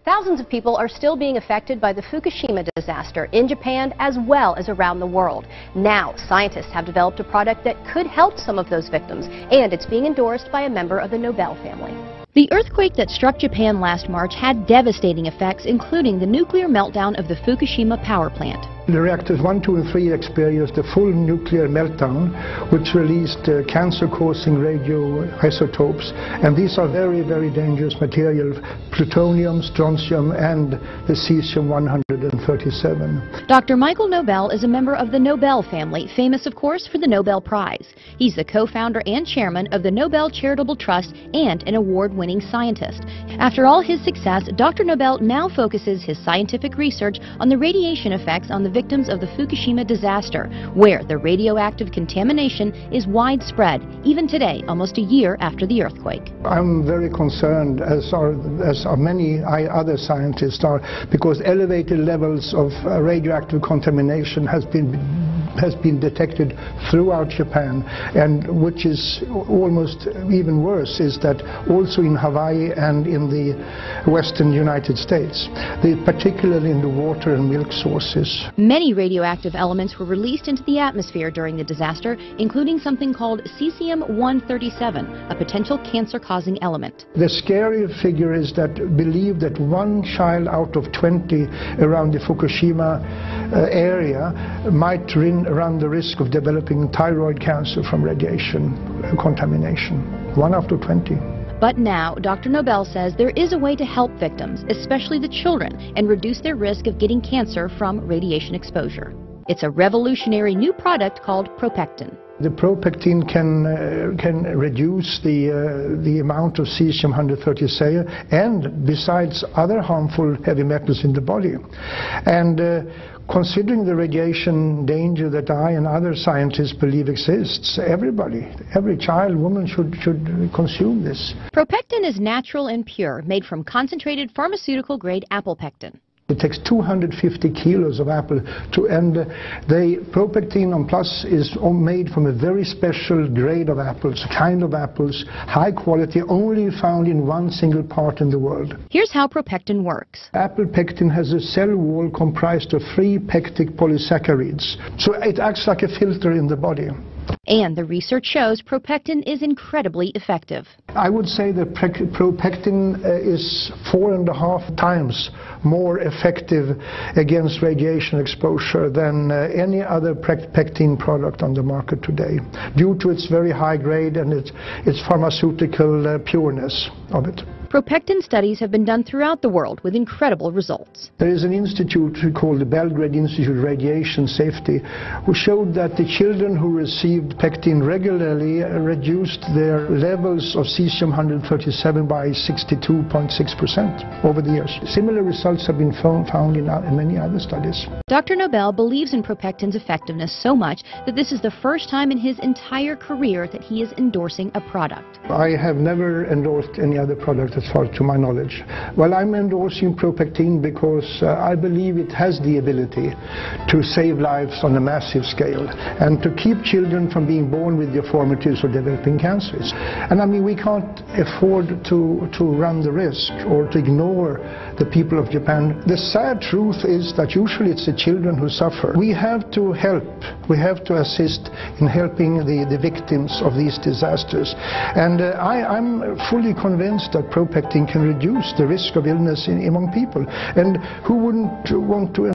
Thousands of people are still being affected by the Fukushima disaster in Japan as well as around the world. Now, scientists have developed a product that could help some of those victims, and it's being endorsed by a member of the Nobel family. The earthquake that struck Japan last March had devastating effects, including the nuclear meltdown of the Fukushima power plant. The reactors 1, 2, and 3 experienced a full nuclear meltdown, which released cancer-causing radioisotopes. And these are very, very dangerous materials: plutonium, strontium, and the cesium-137. Dr. Michael Nobel is a member of the Nobel family, famous, of course, for the Nobel Prize. He's the co-founder and chairman of the Nobel Charitable Trust and an award-winning scientist. After all his success, Dr. Nobel now focuses his scientific research on the radiation effects on the victims of the Fukushima disaster, where the radioactive contamination is widespread, even today, almost a year after the earthquake. I'm very concerned, as are many other scientists are, because elevated levels of radioactive contamination has been detected throughout Japan, and which is almost even worse is that also in Hawaii and in the western United States, particularly in the water and milk sources. Many radioactive elements were released into the atmosphere during the disaster, including something called cesium-137, a potential cancer-causing element. The scary figure is that believe that 1 child out of 20 around the Fukushima area might run the risk of developing thyroid cancer from radiation contamination. 1 out of 20. But now, Dr. Nobel says there is a way to help victims, especially the children, and reduce their risk of getting cancer from radiation exposure. It's a revolutionary new product called Propectin. The Propectin can reduce the amount of cesium-137 and besides other harmful heavy metals in the body. And considering the radiation danger that I and other scientists believe exists, every child, woman should consume this. Propectin is natural and pure, made from concentrated pharmaceutical-grade apple pectin. It takes 250 kilos of apple and the Propectin on Plus is made from a very special grade of apples, kind of apples, high quality, only found in one single part in the world. Here's how Propectin works. Apple pectin has a cell wall comprised of 3 pectic polysaccharides, so it acts like a filter in the body. And the research shows Propectin is incredibly effective. I would say that Propectin is 4.5 times more effective against radiation exposure than any other pectin product on the market today, due to its very high grade and its pharmaceutical pureness of it. Propectin studies have been done throughout the world with incredible results. There is an institute called the Belgrade Institute of Radiation Safety, who showed that the children who received pectin regularly reduced their levels of cesium-137 by 62.6% over the years. Similar results have been found in many other studies. Dr. Nobel believes in Propectin's effectiveness so much that this is the first time in his entire career that he is endorsing a product. I have never endorsed any other product as far to my knowledge. Well, I'm endorsing Propectin because I believe it has the ability to save lives on a massive scale and to keep children from being born with deformities or developing cancers. And I mean, we can't afford to run the risk or to ignore the people of Japan. The sad truth is that usually it's the children who suffer. We have to help, we have to assist in helping the victims of these disasters. And I'm fully convinced that Propectin can reduce the risk of illness among people. And who wouldn't want to